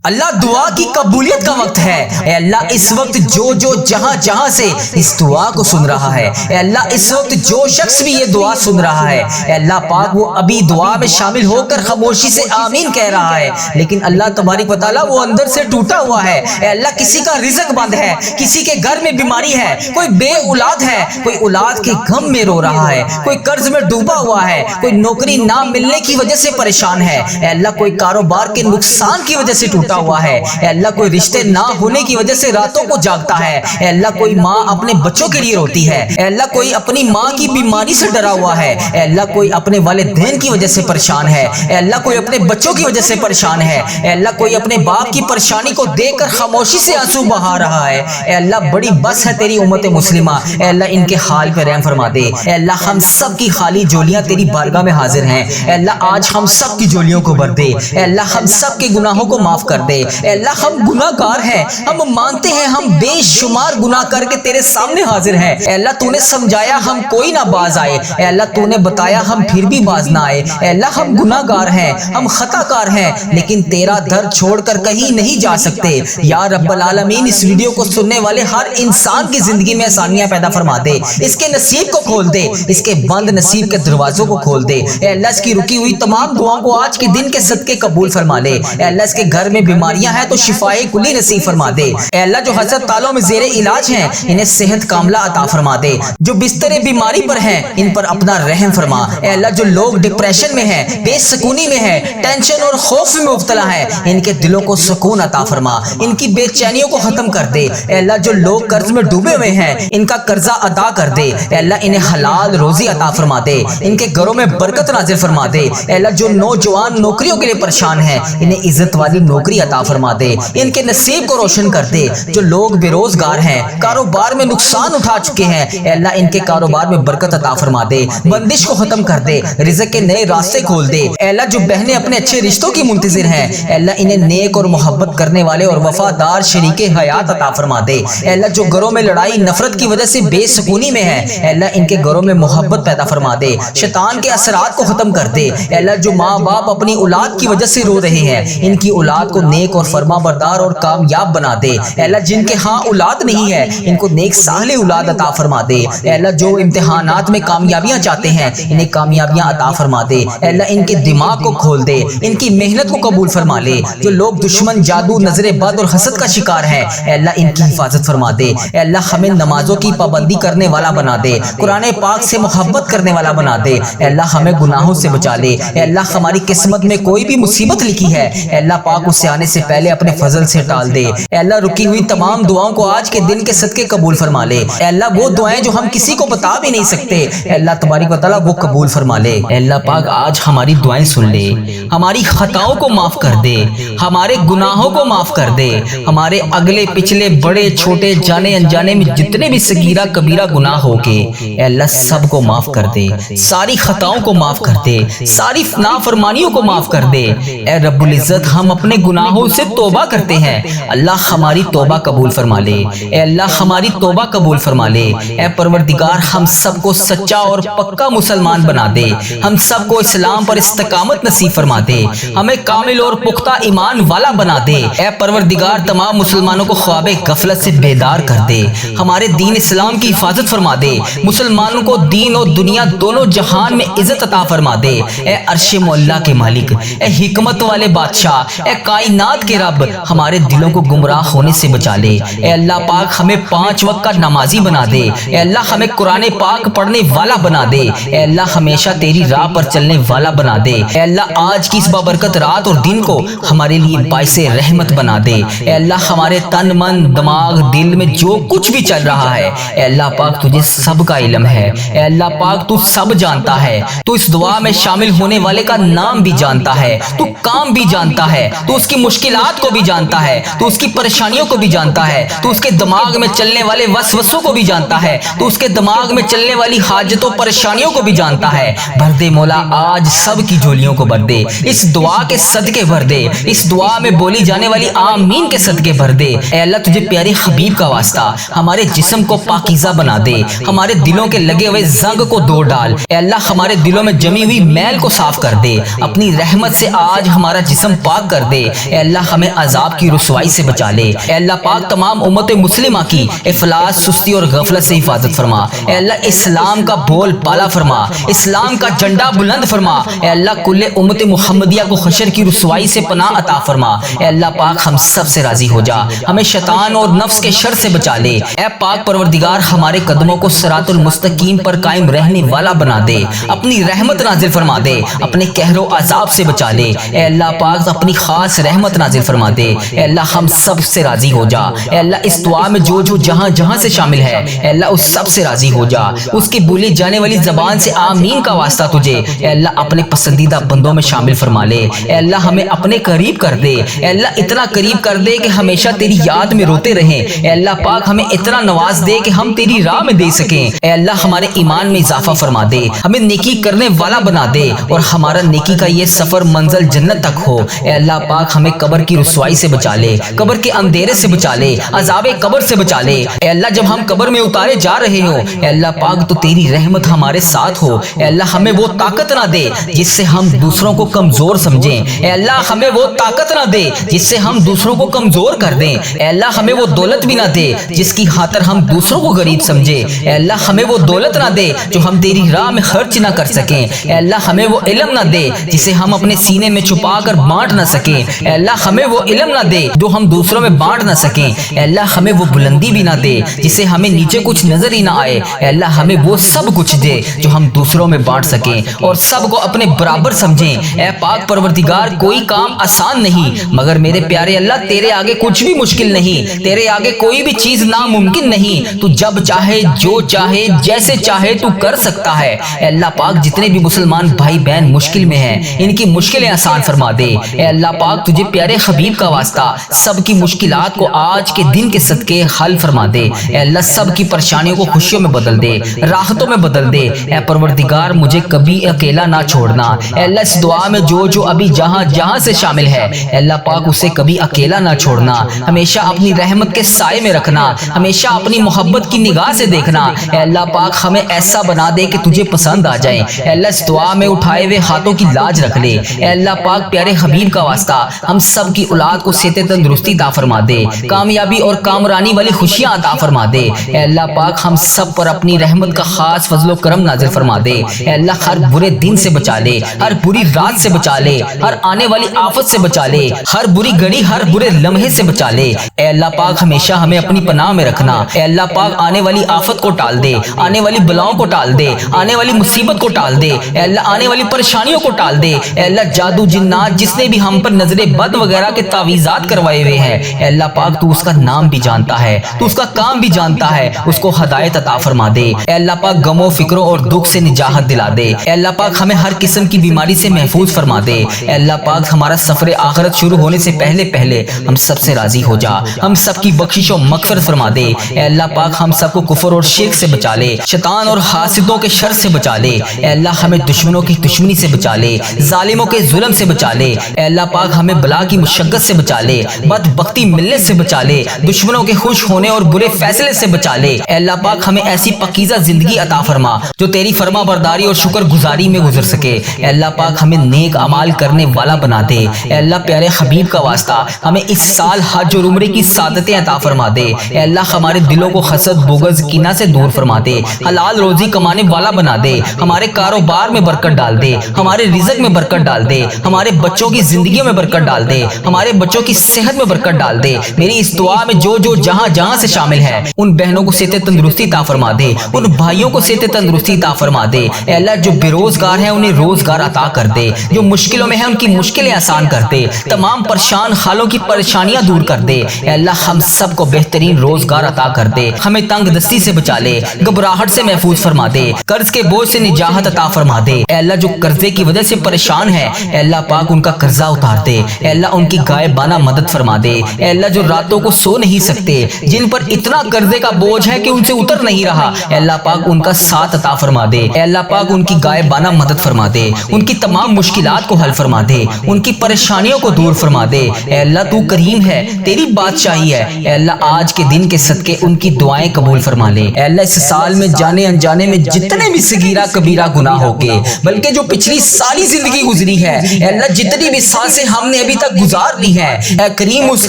اللہ دعا کی قبولیت کا وقت ہے۔ اے اللہ اس وقت جو جہاں جہاں سے اس دعا کو سن رہا ہے، اے اللہ اس وقت جو شخص بھی یہ دعا سن رہا ہے، اے اللہ پاک وہ ابھی دعا میں شامل ہو کر خاموشی سے آمین کہہ رہا ہے، لیکن اللہ تبارک و تعالیٰ وہ اندر سے ٹوٹا ہوا ہے۔ اے اللہ کسی کا رزق بند ہے، کسی کے گھر میں بیماری ہے، کوئی بے اولاد ہے، کوئی اولاد کے غم میں رو رہا ہے، کوئی قرض میں ڈوبا ہوا ہے، کوئی نوکری نہ ملنے کی وجہ سے پریشان ہے، اے اللہ کوئی کاروبار کے نقصان کی وجہ سے ٹوٹا ہوا ہے، اے اللہ کوئی رشتے نہ ہونے کی وجہ سے راتوں کو جاگتا ہے، اے اللہ کوئی ماں اپنے بچوں کے لیے روتی ہے، اے اللہ کوئی اپنی ماں کی بیماری سے ڈرا ہوا ہے، اے اللہ کوئی اپنے والدین کی وجہ سے پریشان ہے، اے اللہ کوئی اپنے بچوں کی وجہ سے پریشان ہے، اے اللہ کوئی اپنے باپ کی پریشانی کو دیکھ کر خاموشی سے آنسو بہا رہا ہے، اے اللہ بڑی بس ہے تیری امت مسلمہ، اے اللہ ان کے حال پہ رحم فرما دے، اے اللہ ہم سب کی خالی جولیاں تیری بارگاہ میں حاضر ہیں، اے اللہ آج ہم سب کی جولیوں کو بھر دے، اے اللہ ہم سب کے گناہوں کو معاف کر دے، اے اللہ ہم گناہ گار ہیں، ہم مانتے ہیں ہم بے شمار گناہ کر کے تیرے سامنے حاضر ہیں، اے اللہ تو نے سمجھایا ہم کوئی نہ باز آئے، اے اللہ تو نے بتایا ہم پھر بھی باز نہ آئے، اے اللہ ہم گناہ گار ہیں، ہم خطا کار ہیں، لیکن تیرا در چھوڑ کر کہیں نہیں جا سکتے، یا رب العالمین اس ویڈیو کو سننے والے ہر انسان کی زندگی میں آسانیاں پیدا فرما دے، اس کے نصیب کو کھول دے، اس کے بند نصیب کے دروازوں کو کھول دے، اے اللہ اس کی رکی ہوئی تمام دعاؤں کو آج کے دن کے صدقے قبول فرما لے، اے اللہ اس کے گھر میں بیماریاں ہیں تو شفائے کلی نصیب فرما دے، اے اللہ جو ہسپتالوں میں زیر علاج ہیں انہیں صحت کاملہ عطا فرما دے، جو بستر بیماری پر ہیں ان پر اپنا رحم فرما، اے اللہ جو لوگ ڈپریشن میں ہیں، بے سکونی میں ہیں، ٹینشن اور خوف میں مبتلا ہیں، ان کے دلوں کو سکون عطا فرما، ان کی بے چینیوں کو ختم کر دے، اے اللہ جو لوگ قرض میں ڈوبے ہوئے ہیں ان کا قرضہ ادا کر دے، اے اللہ انہیں حلال روزی عطا فرما دے، ان کے گھروں میں برکت نازل فرما دے، اے اللہ جو نوجوان نوکریوں کے لیے پریشان ہیں انہیں عزت والی نوکری عطا فرما دے، ان کے نصیب کو روشن کر دے، جو لوگ بے روزگار ہیں، کاروبار میں نقصان اٹھا چکے ہیں، اے اللہ ان کے کاروبار میں برکت عطا فرما دے، بندش کو ختم کر دے، رزق کے نئے راستے کھول دے، اے اللہ جو بہنیں اپنے اچھے رشتوں کی منتظر ہیں اے اللہ انہیں نیک اور محبت کرنے والے اور وفادار شریک حیات عطا فرما دے، اے اللہ جو گھروں میں لڑائی نفرت کی وجہ سے بے سکونی میں ہے اے اللہ ان کے گھروں میں محبت پیدا فرما دے، شیطان کے اثرات کو ختم کر دے، اے اللہ جو ماں باپ اپنی اولاد کی وجہ سے رو رہے ہیں ان کی اولاد کو نیک اور فرما بردار اور کامیاب بنا دے، اے اللہ جن کے ہاں اولاد نہیں ہے ان کو نیک صالح اولاد عطا فرما دے، اے اللہ جو امتحانات میں کامیابیاں چاہتے ہیں انہیں کامیابیاں عطا فرما دے، اے اللہ ان کے دماغ کو کھول دے، ان کی محنت کو قبول فرما لے، جو لوگ دشمن جادو نظر بد اور حسد کا شکار ہیں اے اللہ ان کی حفاظت فرما دے، اے اللہ ہمیں نمازوں کی پابندی کرنے والا بنا دے، قرآن پاک سے محبت کرنے والا بنا دے، اے اللہ ہمیں گناہوں سے بچا لے، اے اللہ ہماری قسمت میں کوئی بھی مصیبت لکھی ہے اے اللہ پاک اسے آنے سے پہلے اپنے فضل سے ٹال دے، اے اللہ رکی ہوئی تمام دعاؤں کو آج کے دن کے صدقے قبول فرما لے، اے اللہ وہ دعائیں جو ہم کسی کو بتا بھی نہیں سکتے اے اللہ تبارک و تعالیٰ وہ قبول فرما لے، اے اللہ پاک آج ہماری دعائیں سن لے، ہماری خطاؤں کو معاف کر دے، ہمارے گناہوں کو معاف کر دے، ہمارے اگلے پچھلے بڑے چھوٹے جانے انجانے میں جتنے بھی صغیرہ کبیرہ گناہ ہو کے اے اللہ سب کو معاف کر دے، ساری خطاؤں کو معاف کر دے، ساری نافرمانیوں کو معاف کر دے، اے رب العزت ہم اپنے گناہوں سے توبہ کرتے ہیں، اللہ ہماری توبہ قبول فرما لے، اے اللہ ہماری توبہ قبول فرما لے، اے پروردگار ہم سب کو سچا اور پکا مسلمان بنا دے، ہم سب کو اسلام پر استقامت نصیب فرما دے، ہمیں کامل اور پختہ ایمان والا بنا دے، اے پروردگار تمام مسلمانوں کو خواب غفلت سے بیدار کر دے، ہمارے دین اسلام کی حفاظت فرما دے، مسلمانوں کو دین اور دنیا دونوں جہان میں عزت عطا فرما دے، اے عرش مولا کے مالک، اے حکمت والے بادشاہ، اے کائنات کے رب ہمارے دلوں کو گمراہ ہونے سے بچا لے، اے اللہ پاک ہمیں 5 وقت کا نمازی بنا دے، اے اللہ ہمیں قرآن پاک پڑھنے والا بنا دے، اے اللہ ہمیشہ تیری راہ پر چلنے والا بنا دے، اے اللہ آج کی اس بابرکت رات اور دن کو ہمارے لیے باعث رحمت بنا دے، اے اللہ ہمارے تن من دماغ دل میں جو کچھ بھی چل رہا ہے اے اللہ پاک تجھے سب کا علم ہے، اے اللہ پاک تو سب جانتا ہے، تو اس دعا میں شامل ہونے والے کا نام بھی جانتا ہے، تو کام بھی جانتا ہے، تو اس کی مشکلات کو بھی جانتا ہے، تو اس کی پریشانیوں کو بھی جانتا ہے، تو اس کے دماغ میں چلنے والے وسوسوں کو بھی جانتا ہے، تو اس کے دماغ میں چلنے والی حاجتوں پریشانیوں کو بھی جانتا ہے، بھر دے مولا آج سب کی جھولیوں کو بھر دے، اس دعا کے صدقے بھر دے، اس دعا میں بولی جانے والی آمین کے صدقے بھر دے، اے اللہ تجھے پیارے حبیب کا واسطہ ہمارے جسم کو پاکیزہ بنا دے، ہمارے دلوں کے لگے ہوئے زنگ کو دور ڈال، اے اللہ ہمارے دلوں میں جمی ہوئی میل کو صاف کر دے، اپنی رحمت سے آج ہمارا جسم پاک کر دے، اے اے اللہ ہمیں عذاب کی رسوائی سے بچا لے، اے اللہ پاک تمام امت مسلمہ کی افلاس، سستی اور غفلت سے حفاظت فرما، اے اللہ اسلام کا بول بالا فرما، اسلام کا جھنڈا بلند فرما، اے اللہ کل امت محمدیہ کو حشر کی رسوائی سے پناہ عطا فرما، اے اللہ پاک ہم سب سے راضی ہو جا، ہمیں شیطان اور نفس کے شر سے بچا لے، اے پاک پروردگار ہمارے قدموں کو صراط المستقیم پر قائم رہنے والا بنا دے، اپنی رحمت نازل فرما دے، اپنے قہر و عذاب سے بچا لے، اے اللہ پاک اپنی خاص رحمت نازل فرما دے، اے اللہ ہم سب سے راضی ہو جا، اے اللہ اس دعا میں جو جہاں جہاں سے شامل ہے اے اللہ اس سب سے راضی ہو جا، اس کی بولی جانے والی زبان سے آمین کا واسطہ تجھے اے اللہ اپنے پسندیدہ بندوں میں شامل فرما لے، اے اللہ ہمیں اپنے قریب کر دے، اے اللہ اتنا قریب کر دے کہ ہمیشہ تیری یاد میں روتے رہیں، اے اللہ پاک ہمیں اتنا نواز دے کہ ہم تیری راہ میں دے سکیں، اے اللہ ہمارے ایمان میں اضافہ فرما دے، ہمیں نیکی کرنے والا بنا دے اور ہمارا نیکی کا یہ سفر منزل جنت تک ہو، اے اللہ پاک ہمیں قبر کی رسوائی سے بچا لے، قبر کے اندھیرے سے بچا لے، عذاب قبر سے بچا لے، اے اللہ جب ہم قبر میں اتارے جا رہے ہو اے اللہ پاک تو تیری رحمت ہمارے ساتھ ہو، اے اللہ ہمیں وہ طاقت نہ دے جس سے ہم دوسروں کو کمزور سمجھیں، اے اللہ ہمیں وہ طاقت نہ دے جس سے ہم دوسروں کو کمزور کر دیں، اے اللہ ہمیں وہ دولت بھی نہ دے جس کی خاطر ہم دوسروں کو غریب سمجھیں، اے اللہ ہمیں وہ دولت نہ دے جو ہم تیری راہ میں خرچ نہ کر سکیں، اے اللہ ہمیں وہ علم نہ دے جسے ہم اپنے سینے میں چھپا کر بانٹ نہ سکیں، اے اللہ ہمیں وہ علم نہ دے جو ہم دوسروں میں بانٹ نہ سکیں، اے اللہ ہمیں وہ بلندی بھی نہ دے جسے ہمیں نیچے کچھ نظر ہی نہ آئے، اے اللہ ہمیں وہ سب کچھ دے جو ہم دوسروں میں بانٹ سکیں اور سب کو اپنے برابر سمجھیں، اے پاک پروردگار کوئی کام آسان نہیں مگر میرے پیارے اللہ تیرے آگے کچھ بھی مشکل نہیں، تیرے آگے کوئی بھی چیز ناممکن نہیں، تو جب چاہے جو چاہے جیسے چاہے تو کر سکتا ہے، اے اللہ پاک جتنے بھی مسلمان بھائی بہن مشکل میں ہیں ان کی مشکلیں آسان فرما دے، اے اللہ پاک تجھے پیارے حبیب کا واسطہ سب کی مشکلات کو آج کے دن کے صدقے حل فرما دے، اے اللہ سب کی پریشانیوں کو خوشیوں میں بدل دے، راحتوں میں بدل دے، اے پروردگار مجھے کبھی اکیلا نہ چھوڑنا، اے اللہ اس دعا میں جو ابھی جہاں جہاں سے شامل ہے اے اللہ پاک اسے کبھی اکیلا نہ چھوڑنا، ہمیشہ اپنی رحمت کے سائے میں رکھنا، ہمیشہ اپنی محبت کی نگاہ سے دیکھنا، اے اللہ پاک ہمیں ایسا بنا دے کہ تجھے پسند آ جائے، اے اللہ اس دعا میں اٹھائے ہوئے ہاتھوں کی لاج رکھ لے، اے اللہ پاک پیارے حبیب کا واسطہ ہم سب کی اولاد کو صحت تندرستی عطا فرما دے، کامیابی اور کامرانی والی خوشیاں عطا فرما دے، اے اللہ پاک ہم سب پر اپنی رحمت کا خاص فضل و کرم نازل فرما دے، اے اللہ ہر برے دن سے بچا لے، ہر بری رات سے بچا لے، ہر آنے والی آفت سے بچا لے، ہر بری گھڑی ہر برے لمحے سے بچا لے، اے اللہ پاک ہمیشہ ہمیں اپنی پناہ میں رکھنا، اے اللہ پاک آنے والی آفت کو ٹال دے، آنے والی بلاؤں کو ٹال دے، آنے والی مصیبت کو ٹال دے، اے اللہ آنے والی پریشانیوں کو ٹال دے، اے اللہ جادو جنات جس نے بھی ہم پر نظر بد وغیرہ کے تعویذات کروائے ہوئے ہیں اے اللہ پاک تو اس کا نام بھی جانتا ہے، تو اس کا کام بھی جانتا ہے، اس کو ہدایت عطا فرما دے، اے اللہ پاک غموں فکروں اور دکھ سے نجات دلا دے، اے اللہ پاک ہمیں ہر قسم کی بیماری سے محفوظ فرما دے، اے اللہ پاک ہمارا سفر آخرت شروع ہونے سے پہلے ہم سب سے راضی ہو جا، ہم سب کی بخشش و مغفرت فرما دے، اے اللہ پاک ہم سب کو کفر اور شرک سے بچا لے، شیطان اور حاسدوں کے شر سے بچا لے، اے اللہ ہمیں دشمنوں کی دشمنی سے بچا لے، ظالموں کے ظلم سے بچا لے، اے اللہ پاک ہمیں بلا کی مشقت سے بچا لے، بدبختی ملنے سے بچا لے، دشمنوں کے خوش ہونے اور برے فیصلے سے بچا لے، اے اللہ پاک ہمیں ایسی پاکیزہ زندگی عطا فرما جو تیری فرما برداری اور شکر گزاری میں گزر سکے، اے اللہ پاک ہمیں نیک اعمال کرنے والا بنا دے، اے اللہ پیارے حبیب کا واسطہ ہمیں اس سال حج اور عمرے کی سعادتیں عطا فرما دے، اے اللہ ہمارے دلوں کو حسد بغض کینہ سے دور فرما دے، حلال روزی کمانے والا بنا دے، ہمارے کاروبار میں برکت ڈال دے، ہمارے رزق میں برکت ڈال دے، ہمارے بچوں کی زندگیوں میں برکت ڈال دے، ہمارے بچوں کی صحت میں برکت ڈال دے، میری اس دعا میں جو جہاں جہاں سے شامل ہے ان بہنوں کو صحت تندرستی عطا فرما دے، ان بھائیوں کو صحت تندرستی عطا فرما دے، اے اللہ جو بے روزگار ہیں انہیں روزگار عطا کر دے، جو مشکلوں میں ہیں ان کی مشکلیں آسان کر دے، تمام پریشان حالوں کی پریشانیاں دور کر دے، اے اللہ ہم سب کو بہترین روزگار عطا کر دے، ہمیں تنگ دستی سے بچا لے، گھبراہٹ سے محفوظ فرما دے، قرض کے بوجھ سے نجات عطا فرما دے، اے اللہ جو قرضے کی وجہ سے پریشان ہے اے اللہ پاک ان کا قرضہ اتار دے، اے اللہ ان کی غائبانہ مدد فرما دے، اے اللہ جو راتوں کو سو نہیں سکتے، جن پر اتنا قرضے کا بوجھ ہے کہ ان سے اتر نہیں رہا، اے اللہ پاک ان کا ساتھ عطا فرما دے، اے اللہ پاک ان کی غائبانہ مدد فرما دے، ان کی تمام مشکلات کو حل فرما دے، ان کی پریشانیوں کو دور فرما دے، اے اللہ تو کریم ہے، تیری بادشاہی ہے، اے اللہ آج کے دن کے صدقے ان کی دعائیں قبول فرما لے، اے اللہ اس سال میں جانے انجانے میں جتنے بھی صغیرہ کبیرہ گناہ ہو کے بلکہ جو پچھلی ساری زندگی گزری ہے اے اللہ جتنی بھی سانسیں ہم نے ابھی تک گزار دی ہیں، اے کریم اس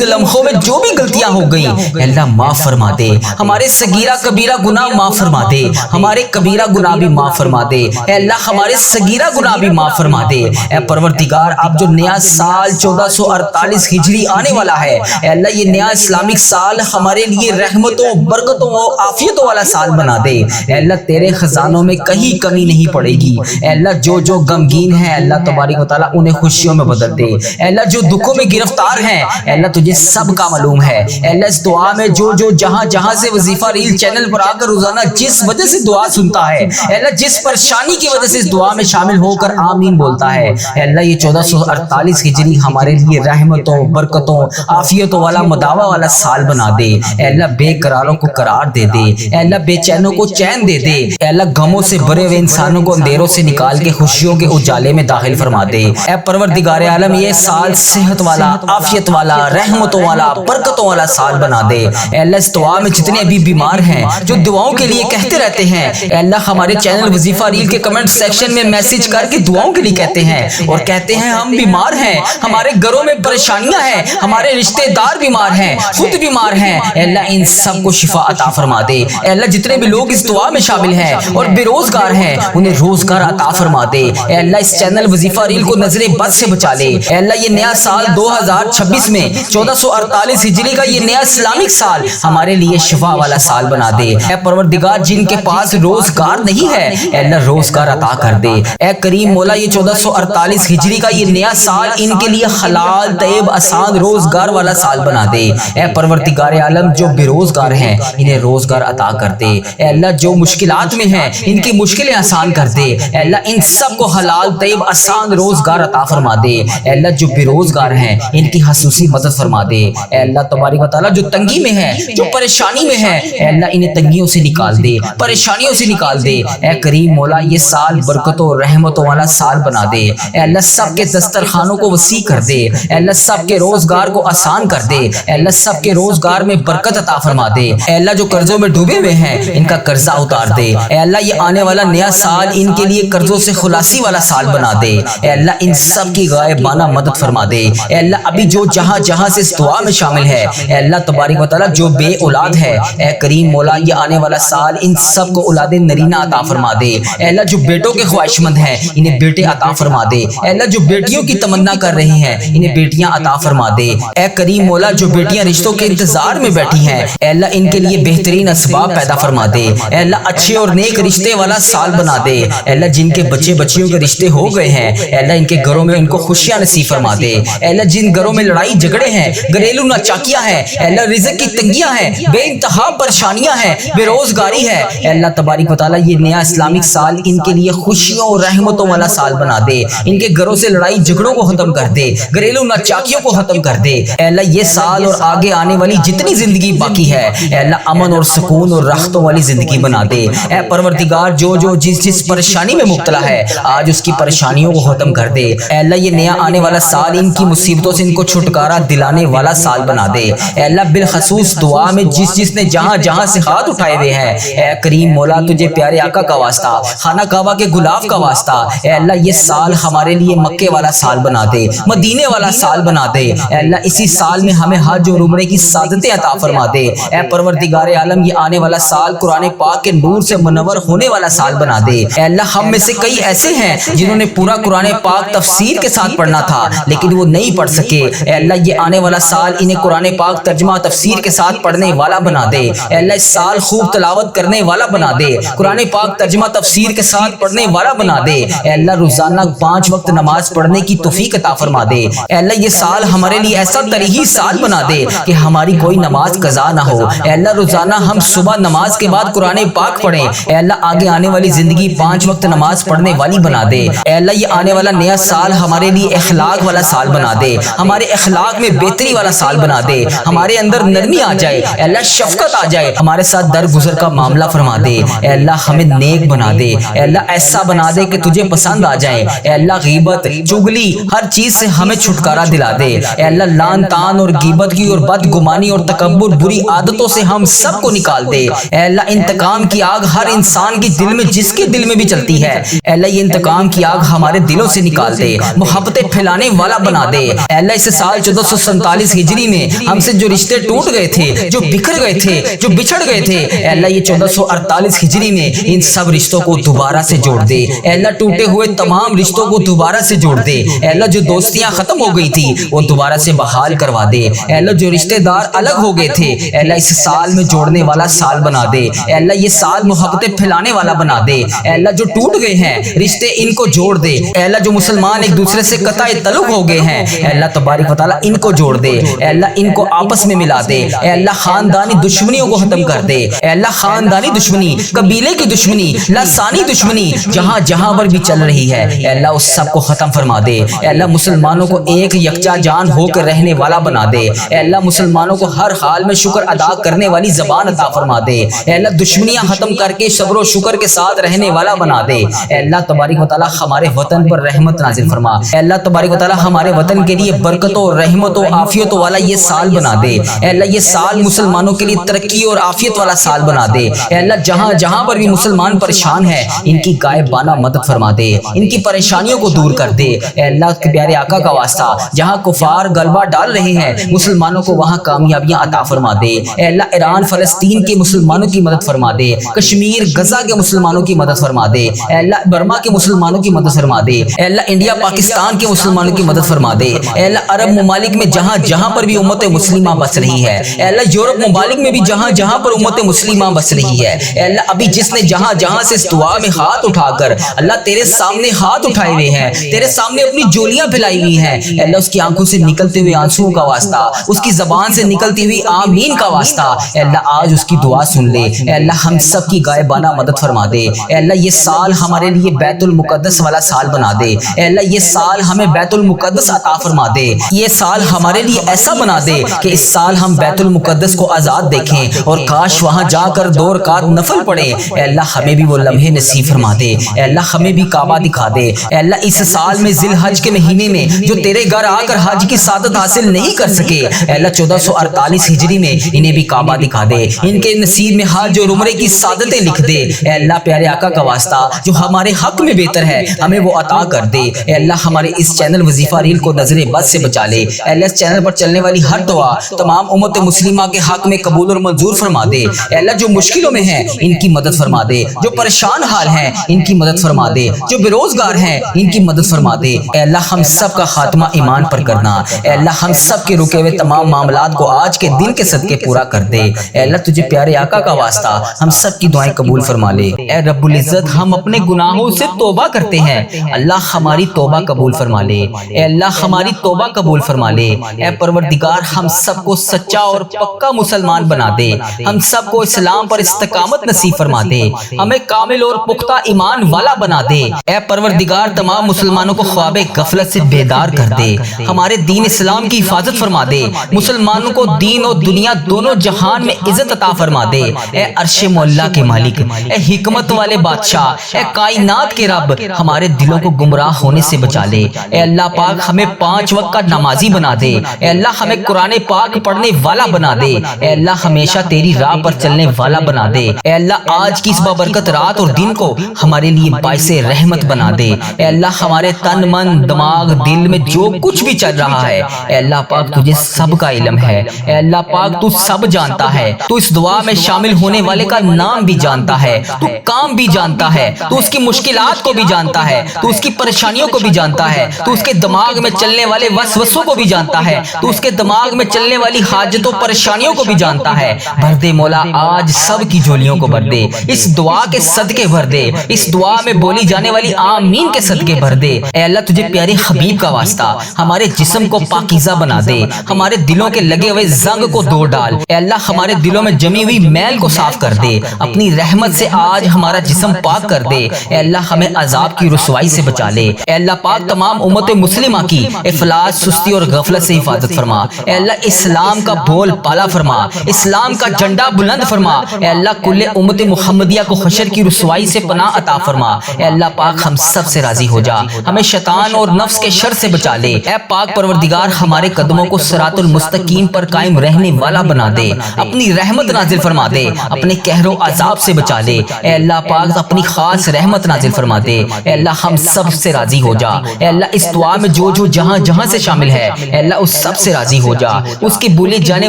لمحوں میں جو بھی غلطیاں ہو گئی اے اللہ معاف فرما دے، ہمارے صغیرہ کبیرہ گناہ معاف فرما دے، ہمارے کبیرہ گناہ بھی معاف فرما دے اے اللہ، ہمارے صغیرہ گناہ بھی معاف فرما دے اے پروردگار۔ اب جو نیا سال 1448 ہجری آنے والا ہے اے اللہ، یہ نیا اسلامک سال ہمارے لیے رحمتوں، برکتوں اور عافیتوں والا سال بنا دے اے اللہ، تیرے خزانوں میں کہیں کمی نہیں پڑے گی اے اللہ، جو غمگین ہیں اللہ تبارک و تعالیٰ انہیں خوشیوں میں بدل دے اے اللہ، جو دکھوں میں گرفتار ہیں اے اللہ تجھے سب کا معلوم ہے اے اللہ، اس دعا میں جو جہاں سے وظیفہ ریل چینل پر آ کر روزانہ جس وجہ سے دعا سنتا ہے اے اللہ، جس پریشانی کی وجہ سے اس دعا میں شامل ہو کر آمین بولتا ہے اے اللہ، یہ 1448 ہجری ہمارے لیے رحمتوں، برکتوں، عافیتوں والا، مداوا والا سال بنا دے اے اللہ، بے قراروں کو قرار دے دے اے اللہ، بے چینوں کو چین دے دے اے اللہ، غموں سے بھرے ہوئے انسانوں کو اندھیروں سے نکال کے خوشیوں کے اجالے میں داخل فرما دے اے پروردگار عالم، یہ سال صحت والا، عافیت والا، رحمتوں والا، برکتوں والا سال بنا دے اے اللہ۔ اس دعا میں جتنے ابھی بیمار ہیں جو دعاؤں کے لیے کہتے رہتے ہیں اے اللہ، ہمارے چینل وظیفہ ریل کے کمنٹ سیکشن میں میسج کر کے دعاؤں کے لیے کہتے ہیں اور کہتے ہیں ہم بیمار ہیں، ہمارے گھروں میں پریشانیاں ہیں، ہمارے رشتہ دار بیمار ہیں، خود بیمار ہیں اے اللہ، ان سب کو شفا عطا فرما دے اے اللہ۔ جتنے بھی لوگ اس دعا میں شامل ہیں اور بے روزگار ہیں انہیں روزگار عطا فرما دے اے اللہ، اس چینل وظیفہ ریل کو نظر بد سے بچا لے اے اللہ۔ یہ نیا سال 2026 میں 1448 ہجری کا یہ نیا اسلامک سال ہمارے لیے شفا والا سال بنا دے اے پروردگار۔ جن کے پاس روزگار نہیں ہے اے اللہ، روزگار عطا کر دے اے کریم مولا۔ یہ 1448 ہجری کا یہ نیا سال ان کے لیے حلال، طیب، آسان، روزگار والا سال بنا دے اے پروردگار عالم۔ جو بے روزگار ہیں انہیں روزگار عطا کر دے اے اللہ، جو مشکلات میں ہیں ان کی مشکلیں آسان کر دے اے اللہ، ان سب کو حلال، طیب، آسان روزگار عطا فرما دے اے اللہ۔ جو بے روزگار ہیں ان کی خصوصی مدد فرما دے اے اللہ تبارک و تعالیٰ۔ جو تنگی میں ہے، جو پریشانی میں ہے اے اللہ، انہیں تنگیوں سے نکال دے، پریشانیوں سے نکال دے اے کریم مولا۔ یہ سال برکتوں، رحمتوں والا سال بنا دے اے اللہ۔ سب کے دسترخوانوں کو وسیع کر دے اے اللہ، سب کے روزگار کو آسان کر دے اے اللہ، سب کے روزگار میں برکت عطا فرما دے اے اللہ۔ جو قرضوں میں ڈوبے ہوئے ہیں ان کا قرضہ اتار دے اے اللہ۔ یہ آنے والا نیا سال ان کے لیے قرضوں سے خلاصی والا سال بنا دے اے اللہ۔ ان سب کی غائبانہ مدد فرما دے اے اللہ۔ ابھی جو جہاں سے اس دعا میں شامل ہے اے اللہ تبارک و تعالیٰ، جو بے اولاد ہے اے کریم مولا، یہ آنے والا سال ان سب کو اولاد نرینہ عطا فرما دے اے اللہ۔ جو بیٹوں کے خواہش مند ہیں انہیں بیٹے عطا فرما دے اے اللہ۔ جو بیٹیوں کی تمنا کر رہی ہیں انہیں بیٹیاں عطا فرما دے اے کریم مولا۔ جو بیٹیاں رشتوں کے انتظار میں بیٹھی ہیں اے اللہ، ان کے لیے بہترین اسباب پیدا فرما دے اے اللہ۔ اچھے اور نیک رشتے والا سال بنا دے اے اللہ۔ جن کے بچیوں کے رشتے ہو گئے ہیں اے اللہ، ان کے گھروں میں ان کو خوشیاں نصیب فرما دے اے اللہ۔ جن گھروں میں لڑائی جھگڑے ہیں، گھریلو ناچاکیاں ہیں اے اللہ، رزق کی تنگیاں ہیں، بے انتہا پریشانیاں ہیں، بے روزگاری ہے اے اللہ تبارک و تعالیٰ، یہ نیا اسلامک سال ان کے لیے خوشیوں اور رحمتوں والا سال بنا دے۔ ان کے گھروں سے لڑائی جھگڑوں کو ختم کر دے، گھریلو ناچاکیوں کو ختم کر دے اے اللہ۔ یہ سال اور آگے آنے والی جتنی زندگی باقی ہے اے اللہ، امن اور سکون اور راحتوں والی زندگی بنا دے اے پروردگار۔ جو جس پریشانی میں مبتلا ہے آج اس کی پریشانیوں کو ختم کر دے اے اللہ۔ یہ نیا آنے والا سال ان کی مصیبتوں سے ان کو چھٹکارا دلانے والا سال بنا دے اے اللہ۔ بالخصوص دعا میں جس نے جہاں سے ہاتھ اٹھائے ہوئے ہیں اے کریم مولا، تجھے پیارے آقا کا واسطہ، خانہ کعبہ کے غلاف کا واسطہ اے اللہ، یہ سال ہمارے لیے مکے والا سال بنا دے، مدینے والا سال بنا دے اے اللہ۔ اسی سال میں ہمیں حج اور عمرے کی سعادتیں عطا فرما دے اے پروردگار عالم۔ یہ آنے والا سال قرآن پاک کے نور سے منور ہونے والا سال بنا دے اے اللہ۔ ہم میں سے کئی ایسے ہیں جنہوں نے پورا قرآن پاک تفسیر کے ساتھ پڑھنا تھا لیکن وہ نہیں پڑھ سکے اے اللہ۔ یہ آنے والا سال انہیں قرآن پاک ترجمہ تفسیر کے ساتھ پڑھنے والا بنا دے اے اللہ۔ اس سال خوب تلاوت کرنے والا بنا دے، قرآن پاک ترجمہ تفسیر کے ساتھ پڑھنے والا بنا دے اے اللہ۔ روزانہ 5 وقت نماز پڑھنے کی توفیق عطا فرما دے اے اللہ۔ یہ سال ہمارے لیے ایسا تاریخی سال بنا دے کہ ہماری کوئی نماز قضا نہ ہو اے اللہ۔ روزانہ ہم صبح نماز کے بعد قرآن پاک پڑھیں اے اللہ۔ آگے آنے والی زندگی 5 وقت نماز پڑھنے والی بنا دے اے اللہ۔ یہ آنے والا نیا سال ہمارے لیے اخلاق والا سال بنا دے، ہمارے اخلاق میں بہتری والا سال بنا دے، ہمارے اندر نرمی آ جائے اے اللہ، شفقت آ جائے، ہمارے ساتھ درگزر کا معاملہ فرما دے اے اللہ۔ ہمیں نیک بنا دے اے اللہ، ایسا بنا دے کہ تجھے پسند آ جائے اے اللہ۔ غیبت، چغلی، ہر چیز سے ہمیں چھٹکارا دلا دے اے اللہ۔ لان تان اور غیبت کی اور بدگمانی اور تکبر، بری عادتوں سے ہم سب کو نکال دے اے اللہ۔ انتقام کی آگ ہر انسان کے دل میں، جس کے دل میں بھی چلتی ہے اے اللہ، یہ انتقام کی آگ ہمارے دلوں سے نکال دے، محبتیں پھیلانے والا بنا بنا دے۔ اے اللہ اس سال 1447 ہجری میں ہم سے جو رشتے ٹوٹ گئے تھے، جو بکھر گئے تھے، جو بچھڑ گئے تھے، اے اللہ یہ 1448 ہجری میں ان سب رشتوں کو دوبارہ سے جوڑ دے۔ اے اللہ ٹوٹے ہوئے تمام رشتوں کو دوبارہ سے جوڑ دے۔ اے اللہ جو دوستیاں ختم ہو گئی تھی وہ دوبارہ سے بحال کروا دے۔ اے اللہ جو رشتے دار الگ ہو گئے تھے، اے اللہ اس سال میں جوڑنے والا سال بنا دے۔ اے اللہ یہ سال محبتیں پھیلانے والا بنا دے۔ اے اللہ جو ٹوٹ گئے ہیں رشتے ان کو جوڑ دے۔ اے اللہ جو مسلمان ایک دوسرے سے قطع تعلق ہو گئے ہیں، اے اللہ تبارک و تعالی ان کو جوڑ دے۔ اے اللہ ان کو آپس میں ملا دے۔ اے اللہ خاندانی دشمنیوں کو ختم کر دے۔ اے اللہ خاندانی دشمنی، قبیلے کی دشمنی، لسانی دشمنی جہاں جہاں پر بھی چل رہی ہے، اے اللہ اس سب کو ختم فرما دے۔ اے اللہ مسلمانوں کو ایک یکجا جان ہو کر رہنے والا بنا دے۔ اے اللہ مسلمانوں کو ہر حال میں شکر ادا کرنے والی زبان عطا فرما دے۔ اے اللہ دشمنیاں ختم کر کے صبر و شکر کے ساتھ رہنے والا بنا دے۔ اے اللہ تبارک و تعالی ہمارے وطن پر رحمت نازل فرما۔ اے اللہ تبارک و تعالی ہمارے وطن کے لیے برکتوں، رحمتوں، عافیتوں والا یہ سال بنا دے۔ اے اللہ یہ سال مسلمانوں کے لیے ترقی اور عافیت والا سال بنا دے۔ اے اللہ جہاں جہاں پر بھی مسلمان پریشان ہے ان کی غائبانہ مدد فرما دے، ان کی پریشانیوں کو دور کر دے۔ اے اللہ کے پیارے آقا کا واسطہ جہاں کفار غلبہ ڈال رہے ہیں مسلمانوں کو وہاں کامیابیاں عطا فرما دے۔ اے اللہ ایران فلسطین کے مسلمانوں کی مدد فرما دے، کشمیر غزہ کے مسلمانوں کی مدد فرما دے۔ اے اللہ برما کے مسلمانوں کی مدد فرما دے۔ اے اللہ انڈیا پاکستان کے مسلمانوں کی مدد فرما دے۔ اے اللہ عرب ممالک میں جہاں جہاں پر بھی امت مسلمہ بس رہی ہے، اے اللہ یورپ ممالک میں بھی جہاں جہاں پر امت مسلمہ بس رہی ہے، اے اللہ ابھی جس نے جہاں جہاں سے اس دعا میں ہاتھ اٹھا کر اللہ تیرے سامنے ہاتھ اٹھائے ہوئے ہیں، تیرے سامنے اپنی جولیاں پھیلائی ہوئی ہیں، اے اللہ اس کی آنکھوں سے نکلتے ہوئے آنسوؤں کا واسطہ، اس کی زبان سے نکلتی ہوئی آمین کا واسطہ، اے اللہ آج اس کی دعا سن لے۔ اے اللہ ہم سب کی غائبانہ مدد فرما دے۔ اے اللہ یہ سال ہمارے لیے بیت المقدس والا سال بنا دے۔ اے اللہ یہ سال ہمیں بیت المقدس عطا فرما دے۔ یہ سال ہمارے لیے ایسا بنا دے کہ اس سال ہم بیت المقدس کو آزاد دیکھیں اور کاش وہاں جا کر 2 رکعت نفل پڑھیں۔ اے اللہ ہمیں بھی وہ لمحے نصیب فرما دے۔ اے اللہ ہمیں بھی کعبہ دکھا دے۔ اے اللہ اس سال میں ذی الحج کے مہینے میں جو تیرے گھر آ کر حج کی سعادت حاصل نہیں کر سکے، اے اللہ 1448 ہجری میں انہیں بھی کعبہ دکھا دے، ان کے نصیب میں حج اور عمرے کی سعادتیں لکھ دے۔ اے اللہ پیارے آقا کا واسطہ جو ہمارے حق میں بہتر ہے ہمیں وہ عطا کر دے۔ اے اللہ ہمارے اس چینل وظیفہ ریل کو نظر بد سے بچا لے۔ اے اللہ اس چینل پر چلنے والی ہر دعا تمام امت مسلمہ کے حق میں قبول اور منظور فرما دے۔ اے اللہ جو مشکلوں میں ہیں ان کی مدد فرما دے، جو پریشان حال ہیں ان کی مدد فرما دے، جو بے روزگار ہیں ان کی مدد فرما دے۔ اے اللہ ہم سب کا خاتمہ ایمان پر کرنا۔ اے اللہ ہم سب کے رکے ہوئے تمام معاملات کو آج کے دن کے صدقے پورا کر دے۔ اے اللہ تجھے پیارے آقا کا واسطہ ہم سب کی دعائیں قبول فرما لے۔ اے رب العزت ہم اپنے گناہوں سے توبہ کرتے ہیں، اللہ ہماری توبہ قبول فرما لے۔ اے اللہ ہماری توبہ قبول فرما لے۔ اے پروردگار ہم سب کو سچا اور پکا مسلمان بنا دے، ہم سب کو اسلام پر استقامت نصیب فرما دے، ہمیں کامل اور پختہ ایمان والا بنا دے۔ اے پروردگار تمام مسلمانوں کو خواب غفلت سے بیدار کر دے، ہمارے دین اسلام کی حفاظت فرما دے، مسلمانوں کو دین اور دنیا دونوں جہان میں عزت عطا فرما دے۔ اے عرش مولا کے مالک، اے حکمت والے بادشاہ، اے کائنات کے رب ہمارے دلوں کو گمراہ ہونے سے بچا لے۔ اے اللہ پاک ہمیں 5 وقت کا نمازی بنا دے۔ اے اللہ ہمیں قرآن پاک پڑھنے والا بنا دے۔ اے اللہ ہمیشہ تیری راہ پر چلنے والا بنا دے۔ اے اللہ آج کی اس بابرکت رات اور دن کو ہمارے لیے باعث رحمت بنا دے۔ اے اللہ ہمارے تن من دماغ دل میں جو کچھ بھی چل رہا ہے، اے اللہ پاک تجھے سب کا علم ہے۔ اے اللہ پاک تو سب جانتا ہے، تو اس دعا میں شامل ہونے والے کا نام بھی جانتا ہے، تو کام بھی جانتا ہے، تو اس کی مشکلات کو بھی جانتا ہے، تو اس کی پریشانیوں کو بھی جانتا ہے، تو اس کے دماغ میں چلنے والے وسوسوں کو بھی جانتا ہے، تو اس کے دماغ میں چلنے والی حاجتوں پریشانیوں کو بھی جانتا ہے۔ بھر دے مولا آج سب کی جھولیوں کو بھر دے، اس دعا کے صدقے بھر دے، اس دعا میں بولی جانے والی آمین کے صدقے بھر دے۔ اے اللہ تجھے پیارے حبیب کا واسطہ ہمارے جسم کو پاکیزہ بنا دے، ہمارے دلوں کے لگے ہوئے زنگ کو دھو ڈال۔ اے اللہ ہمارے دلوں میں جمی ہوئی میل کو صاف کر دے، اپنی رحمت سے آج ہمارا جسم پاک کر دے۔ اے اللہ ہمیں عذاب کی رسوائی سے بچا لے۔ اے اللہ پاک تمام امت مسلمہ کی افلاس، سستی اور غفلت سے حفاظت فرما۔ اے اللہ اسلام کا بول پالا فرما، اسلام کا جھنڈا بلند فرما۔ اے اللہ کل امت محمدیہ کو حشر کی رسوائی سے پناہ عطا فرما۔ اے اللہ پاک ہم سب سے راضی ہو جا، ہمیں شیطان اور نفس کے شر سے بچا لے۔ اے پاک پروردگار ہمارے قدموں کو صراط المستقیم پر قائم رہنے والا بنا دے، اپنی رحمت نازل فرما دے، اپنے قہر و عذاب سے بچا لے۔ اے اللہ پاک اپنی خاص رحمت نازل فرما دے۔ اے اللہ ہم سب سے راضی ہو جا۔ اے اللہ اس دعا میں جو جہاں جہاں سے شامل ہے اے اللہ اس سب سے راضی ہو جا. اس کی بولی جانے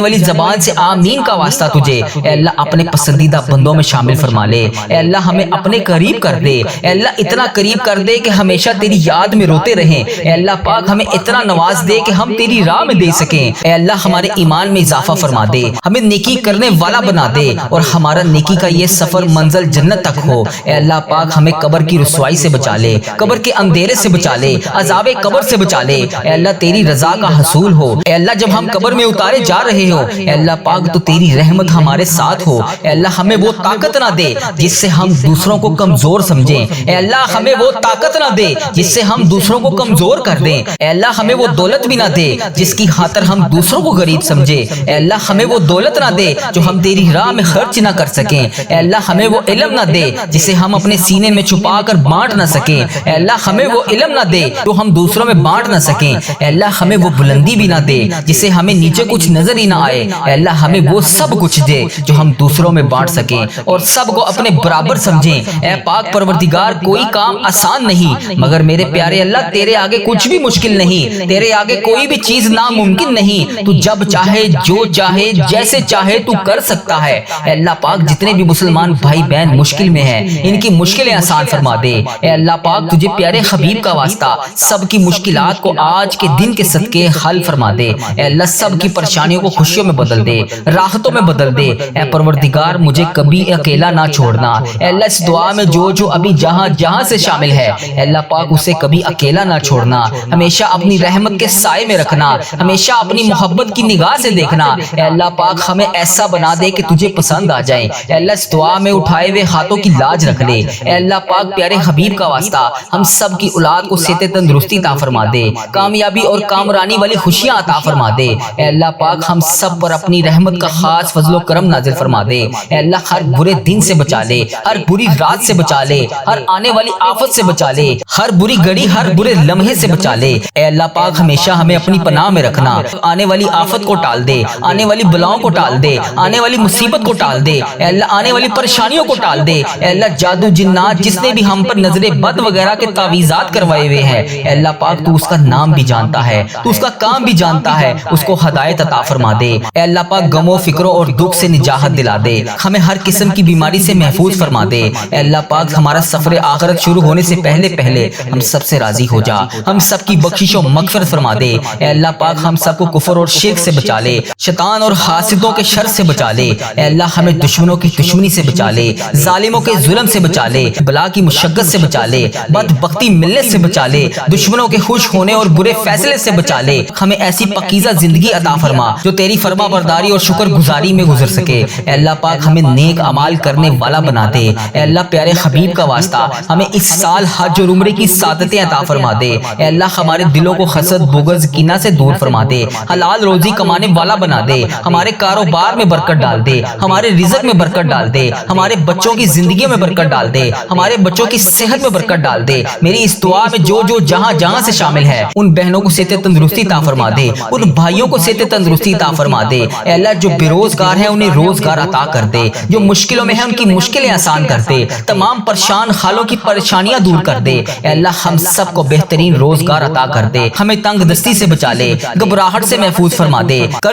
والی زبان سے آمین کا واسطہ تجھے اے اللہ اپنے پسندیدہ بندوں میں شامل فرما لے. اے اللہ ہمیں اپنے قریب کر دے. اے اللہ اتنا قریب کر دے کہ ہمیشہ تیری یاد میں روتے رہیں. اے اللہ پاک ہمیں اتنا نواز دے کہ ہم تیری راہ میں دے سکیں. اے اللہ ہمارے ایمان میں اضافہ فرما دے, ہمیں نیکی کرنے والا بنا دے اور ہمارا نیکی کا یہ سفر منزل جنت تک ہو. اے اللہ پاک ہمیں قبر کی رسوائی سے بچا لے, قبر کے اندھیرے سے بچا لے, عذاب قبر سے بچا لے. اے اللہ تیری رضا کا حصول ہو. اے اللہ جب ہم قبر میں اتارے جا رہے ہو اے اللہ پاک تو تیری رحمت ہمارے ساتھ ہو. اے اللہ ہمیں وہ طاقت نہ دے جس سے ہم دوسروں کو کمزور سمجھیں. اے اللہ ہمیں وہ طاقت نہ دے جس سے ہم دوسروں کو کمزور کر دیں. اے اللہ ہمیں وہ دولت بھی نہ دے جس کی خاطر ہم دوسروں کو غریب سمجھیں. اے اللہ ہمیں وہ دولت نہ دے جو ہم تیری راہ میں خرچ نہ کر سکیں. اے اللہ ہمیں وہ علم نہ دے جسے ہم اپنے سینے میں چھپا کر بانٹ نہ سکیں. اے اللہ ہمیں وہ علم نہ دے جو ہم دوسروں میں بانٹ نہ سکیں. اے اللہ ہمیں وہ بلندی بھی نہ دے جسے ہمیں نیچے کچھ نظر ہی نہ آئے. اے اللہ ہمیں وہ سب کچھ دے جو ہم دوسروں میں بانٹ سکیں اور سب کو اپنے برابر سمجھیں. اے پاک پروردگار کوئی کام آسان نہیں مگر میرے پیارے اللہ تیرے آگے کچھ بھی مشکل نہیں, تیرے آگے کوئی بھی چیز ناممکن نہیں. تو جب چاہے جو چاہے جیسے چاہے تو کر سکتا ہے. اے اللہ پاک جتنے بھی مسلمان بھائی بہن مشکل میں ہیں ان کی مشکلیں آسان فرما دے. اے اللہ پاک تجھے پیارے حبیب کا واسطہ سب کی مشکلات کو آج کے دن کے صدقے حل فرما دے. اے اللہ سب کی پریشانیوں کو خوشیوں میں بدل دے, راحتوں میں بدل دے. اے پروردگار مجھے کبھی اکیلا نہ چھوڑنا. اے اللہ اس دعا میں جو ابھی جہاں جہاں سے شامل ہے اے اللہ پاک اسے کبھی اکیلا نہ چھوڑنا, ہمیشہ اپنی رحمت کے سائے میں رکھنا, ہمیشہ اپنی محبت کی نگاہ سے دیکھنا. اے اللہ پاک ہمیں ایسا بنا دے کہ تجھے پسند آ جائیں. اے اللہ اس دعا میں اٹھائے ہوئے ہاتھوں کی لاج رکھ لے. اے اللہ پاک پیارے حبیب کا واسطہ ہم سب کی اولاد کو صحت تندرستی عطا فرما دے, کامیابی اور کامرانی والی خوشیاں عطا فرما دے. اے اللہ پاک ہم سب پر اپنی رحمت کا خاص فضل و کرم نازل فرما دے. اے اللہ ہر برے دن سے بچا لے, ہر بری رات سے بچا لے, ہر آنے والی آفت سے بچا لے, ہر بری گھڑی ہر برے لمحے سے بچا لے. اے اللہ پاک ہمیشہ ہمیں اپنی پناہ میں رکھنا, آنے والی آفت کو ٹال دے, آنے والی بلاؤں کو ٹال دے, آنے والی مصیبت کو ٹال دے. اے اللہ آنے والی پریشانیوں کو ٹال دے. اے اللہ جادو جنات جس نے بھی ہم پر نظر بد وغیرہ کے تعویذات کروائے ہوئے ہیں اے اللہ پاک تو اس کا نام بھی جانتا ہے, تو اس کا کام بھی جانتا ہے, اس کو ہدایت عطا فرما دے. اے اللہ پاک غموں فکروں اور دکھ سے نجات دلا دے, ہمیں ہر قسم کی بیماری سے محفوظ فرما دے. اے اللہ پاک ہمارا سفر آخرت شروع ہونے سے پہلے ہم سب سے راضی ہو جا, ہم سب کی بخشش و مغفرت فرما دے. اے اللہ پاک ہم سب کو کفر اور شرک سے بچا لے, شیطان اور حاسدوں کے شر سے بچا لے. اے اللہ ہمیں دشمنوں کی دشمنی سے بچا لے, ظالموں کے ظلم سے بچا لے, بلا کی مشقت سے بچا لے, بدبختی ملنے سے بچا لے, دشمنوں کے خوش ہونے اور برے فیصلے سے بچا لے. ہمیں ایسی پاکیزہ زندگی عطا فرما جو تیری فرما برداری اور شکر گزاری میں گزر سکے. اے اللہ پاک ہمیں نیک اعمال کرنے والا بنا دے. اے اللہ پیارے حبیب کا واسطہ ہمیں اس سال حج اور عمرے کی سعادتیں عطا فرما دے. اے اللہ ہمارے دلوں کو حسد بغض کینہ سے دور فرما دے, حلال روزی کمانے والا بنا دے, ہمارے کاروبار میں برکت ڈال دے, ہمارے رزق میں برکت ڈال دے, ہمارے بچوں کی زندگی میں برکت ڈال دے, ہمارے بچوں کی صحت میں برکت ڈال دے. میری اس دعا میں جو جہاں جہاں سے شامل ہے ان بہنوں کو صحت تندرستی عطا فرما دے, ان بھائیوں کو صحت تندرستی عطا فرما دے. اے اللہ جو بے روزگار ہیں انہیں روزگار عطا کر دے, جو مشکلوں میں ہیں ان کی مشکلیں آسان کر دے, تمام پریشان خالوں کی پریشانیاں دور کر دے. اے اللہ ہم سب کو بہترین روزگار عطا کر دے, ہمیں تنگ دستی سے بچا لے, گھبراہٹ سے محفوظ فرما دے,